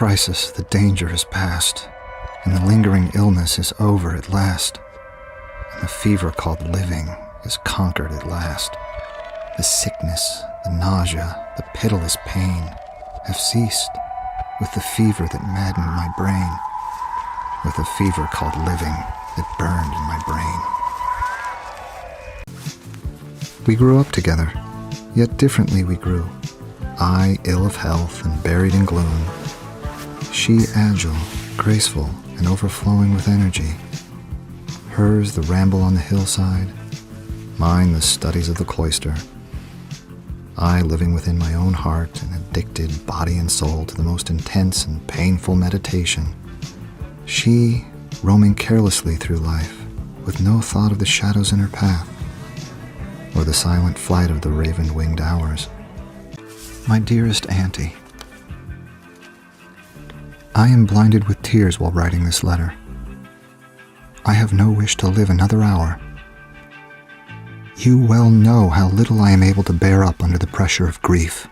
crisis, the danger is past, and the lingering illness is over at last, and the fever called living is conquered at last. The sickness, the nausea, the pitiless pain have ceased with the fever that maddened my brain, with the fever called living that burned in my brain. We grew up together, yet differently we grew. I ill of health and buried in gloom. She agile, graceful, and overflowing with energy. Hers the ramble on the hillside, mine the studies of the cloister. I living within my own heart and addicted body and soul to the most intense and painful meditation. She roaming carelessly through life with no thought of the shadows in her path or the silent flight of the raven-winged hours. My dearest Auntie, I am blinded with tears while writing this letter. I have no wish to live another hour. You well know how little I am able to bear up under the pressure of grief.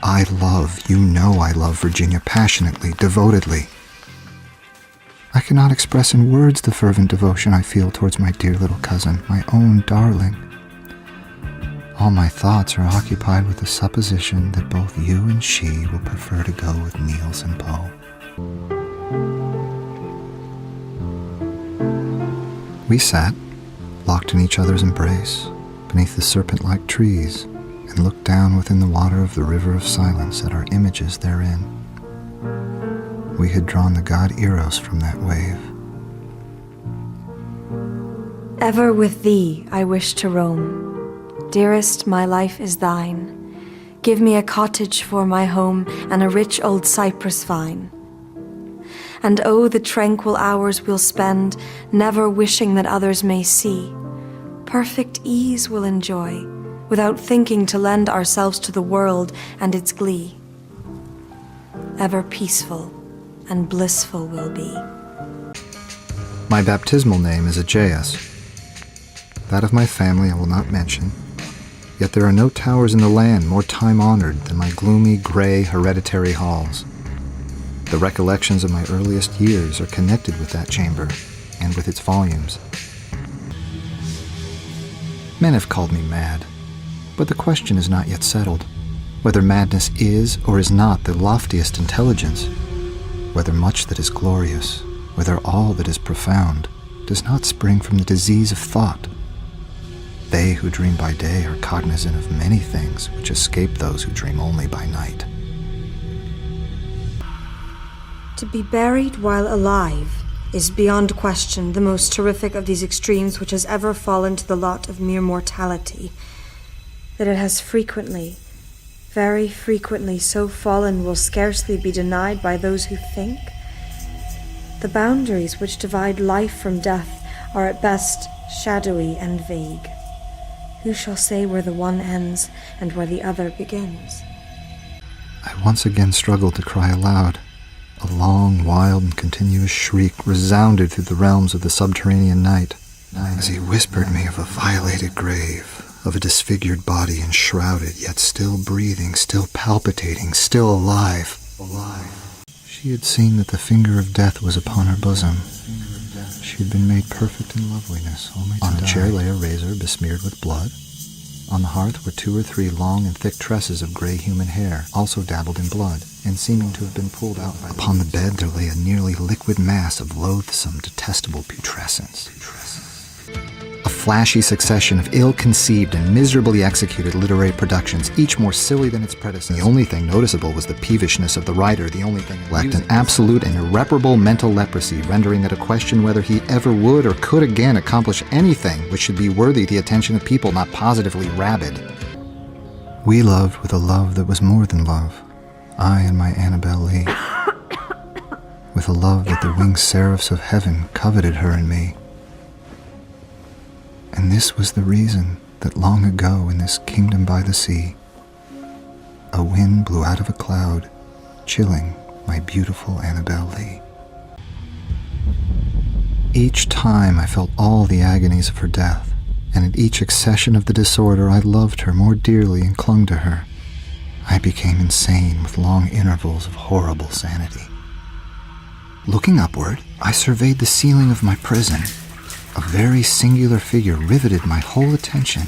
I love, you know I love Virginia passionately, devotedly. I cannot express in words the fervent devotion I feel towards my dear little cousin, my own darling. All my thoughts are occupied with the supposition that both you and she will prefer to go with Niels and Poe. We sat, locked in each other's embrace, beneath the serpent-like trees, and looked down within the water of the river of silence at our images therein. We had drawn the god Eros from that wave. Ever with thee I wish to roam. Dearest, my life is thine. Give me a cottage for my home and a rich old cypress vine. And oh, the tranquil hours we'll spend, never wishing that others may see. Perfect ease we'll enjoy, without thinking to lend ourselves to the world and its glee. Ever peaceful and blissful we'll be. My baptismal name is Aegeus. That of my family I will not mention. Yet there are no towers in the land more time-honored than my gloomy, gray, hereditary halls. The recollections of my earliest years are connected with that chamber and with its volumes. Men have called me mad, but the question is not yet settled, whether madness is or is not the loftiest intelligence, whether much that is glorious, whether all that is profound, does not spring from the disease of thought. They who dream by day are cognizant of many things which escape those who dream only by night. To be buried while alive is beyond question the most terrific of these extremes which has ever fallen to the lot of mere mortality. That it has frequently, very frequently so fallen will scarcely be denied by those who think. The boundaries which divide life from death are at best shadowy and vague. Who shall say where the one ends and where the other begins? I once again struggled to cry aloud. A long, wild, and continuous shriek resounded through the realms of the subterranean night, as he whispered me of a violated grave, of a disfigured body enshrouded, yet still breathing, still palpitating, still alive. She had seen that the finger of death was upon her bosom. She had been made perfect in loveliness, only to die. On a chair lay a razor besmeared with blood. On the hearth were 2 or 3 long and thick tresses of gray human hair, also dabbled in blood, and seeming to have been pulled out by the... Upon the bed there lay a nearly liquid mass of loathsome, detestable putrescence. A flashy succession of ill-conceived and miserably executed literary productions, each more silly than its predecessor. The only thing noticeable was the peevishness of the writer. The only thing lacked an absolute and irreparable mental leprosy, rendering it a question whether he ever would or could again accomplish anything which should be worthy the attention of people not positively rabid. We loved with a love that was more than love, I and my Annabel Lee, with a love that the winged seraphs of heaven coveted her and me. And this was the reason that long ago in this kingdom by the sea, a wind blew out of a cloud, chilling my beautiful Annabel Lee. Each time I felt all the agonies of her death, and at each accession of the disorder I loved her more dearly and clung to her. I became insane with long intervals of horrible sanity. Looking upward, I surveyed the ceiling of my prison. A very singular figure riveted my whole attention.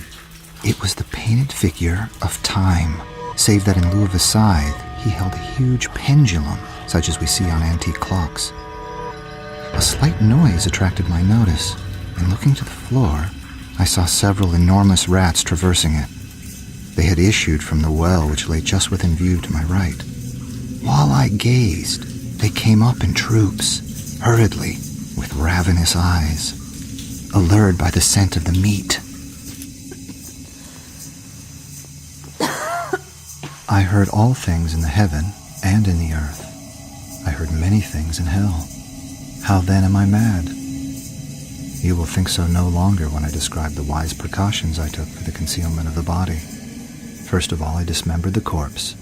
It was the painted figure of Time, save that in lieu of a scythe, he held a huge pendulum, such as we see on antique clocks. A slight noise attracted my notice, and looking to the floor, I saw several enormous rats traversing it. They had issued from the well which lay just within view to my right. While I gazed, they came up in troops, hurriedly, with ravenous eyes, allured by the scent of the meat. I heard all things in the heaven and in the earth. I heard many things in hell. How then am I mad? You will think so no longer when I describe the wise precautions I took for the concealment of the body. First of all, I dismembered the corpse.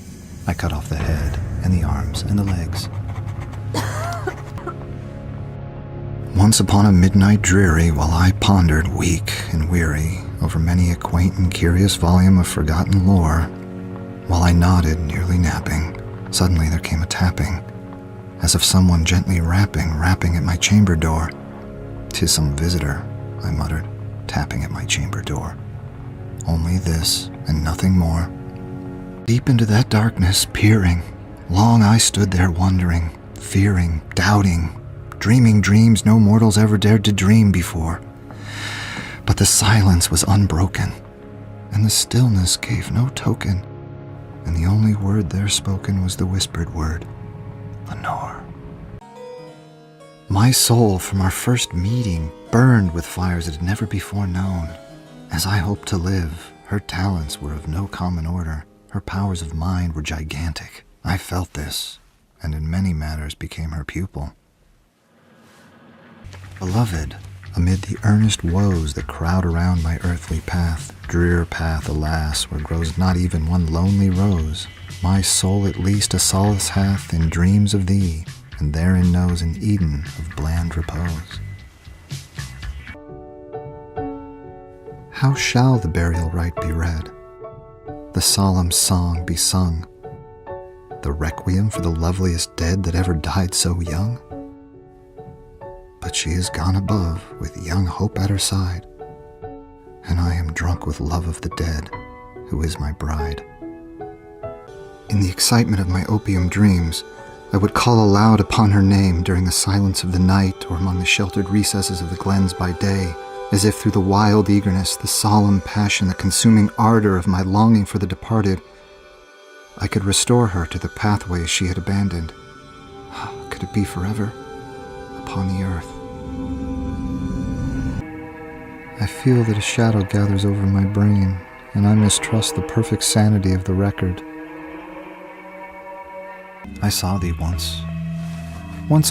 I cut off the head and the arms and the legs. Once upon a midnight dreary, while I pondered, weak and weary, over many a quaint and curious volume of forgotten lore, while I nodded, nearly napping, suddenly there came a tapping, as of someone gently rapping at my chamber door. "'Tis some visitor," I muttered, tapping at my chamber door. Only this, and nothing more. Deep into that darkness, peering, long I stood there wondering, fearing, doubting, dreaming dreams no mortals ever dared to dream before. But the silence was unbroken, and the stillness gave no token, and the only word there spoken was the whispered word, "Lenore." My soul, from our first meeting, burned with fires it had never before known. As I hoped to live, her talents were of no common order. Her powers of mind were gigantic. I felt this, and in many matters became her pupil. Beloved, amid the earnest woes that crowd around my earthly path, drear path, alas, where grows not even one lonely rose, my soul at least a solace hath in dreams of thee, and therein knows an Eden of bland repose. How shall the burial rite be read, the solemn song be sung, the requiem for the loveliest dead that ever died so young? But she is gone above, with young hope at her side, and I am drunk with love of the dead, who is my bride. In the excitement of my opium dreams, I would call aloud upon her name during the silence of the night or among the sheltered recesses of the glens by day, as if through the wild eagerness, the solemn passion, the consuming ardor of my longing for the departed, I could restore her to the pathways she had abandoned. Could it be forever upon the earth? I feel that a shadow gathers over my brain, and I mistrust the perfect sanity of the record. I saw thee once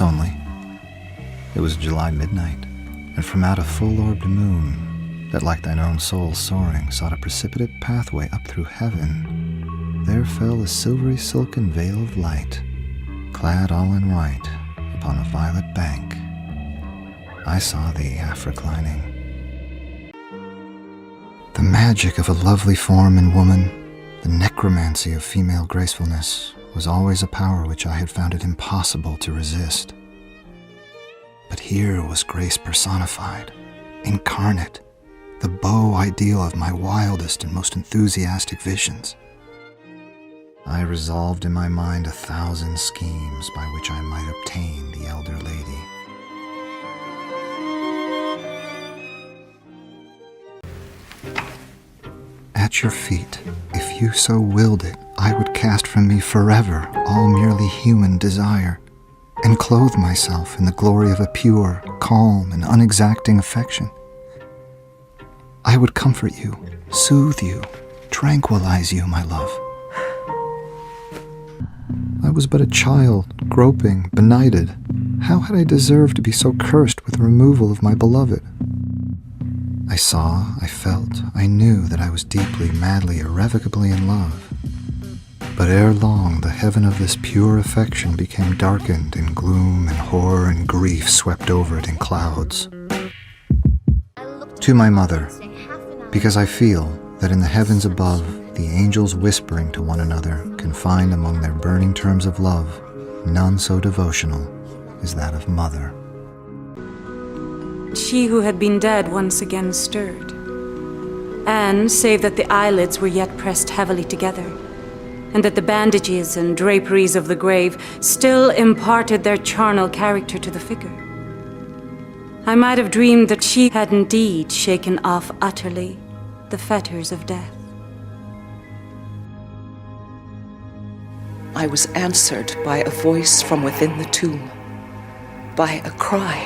only. It was July midnight, and from out a full-orbed moon, that like thine own soul soaring sought a precipitate pathway up through heaven, there fell a silvery silken veil of light, clad all in white, upon a violet bank. I saw thee half reclining. The magic of a lovely form in woman, the necromancy of female gracefulness, was always a power which I had found it impossible to resist. But here was grace personified, incarnate, the beau ideal of my wildest and most enthusiastic visions. I resolved in my mind 1,000 schemes by which I might obtain the elder lady. At your feet, if you so willed it, I would cast from me forever all merely human desire, and clothe myself in the glory of a pure, calm, and unexacting affection. I would comfort you, soothe you, tranquilize you, my love. I was but a child, groping, benighted. How had I deserved to be so cursed with the removal of my beloved? I saw, I felt, I knew that I was deeply, madly, irrevocably in love. But ere long the heaven of this pure affection became darkened, and gloom and horror and grief swept over it in clouds. To my mother, because I feel that in the heavens above, the angels whispering to one another can find among their burning terms of love none so devotional is that of mother. She who had been dead once again stirred, and, save that the eyelids were yet pressed heavily together, and that the bandages and draperies of the grave still imparted their charnel character to the figure, I might have dreamed that she had indeed shaken off utterly the fetters of death. I was answered by a voice from within the tomb, by a cry,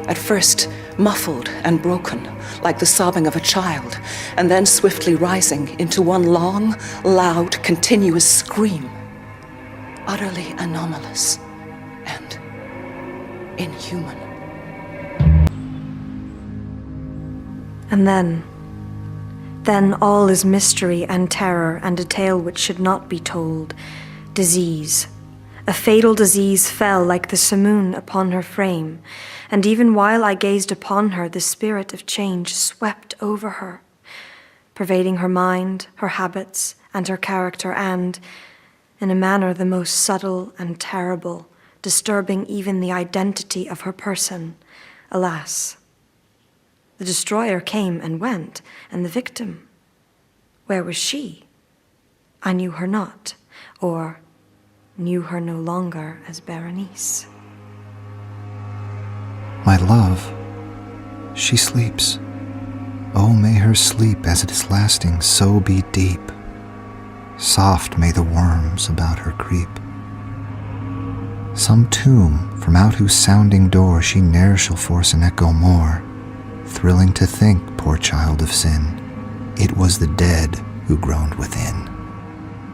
at first muffled and broken, like the sobbing of a child, and then swiftly rising into one long, loud, continuous scream, utterly anomalous and inhuman. And then all is mystery and terror and a tale which should not be told. Disease. A fatal disease fell like the simoon upon her frame, and even while I gazed upon her, the spirit of change swept over her, pervading her mind, her habits, and her character, and, in a manner the most subtle and terrible, disturbing even the identity of her person. Alas, the destroyer came and went, and the victim, where was she? I knew her not, or knew her no longer as Berenice. My love, she sleeps. Oh, may her sleep, as it is lasting, so be deep. Soft may the worms about her creep. Some tomb, from out whose sounding door she ne'er shall force an echo more. Thrilling to think, poor child of sin, it was the dead who groaned within.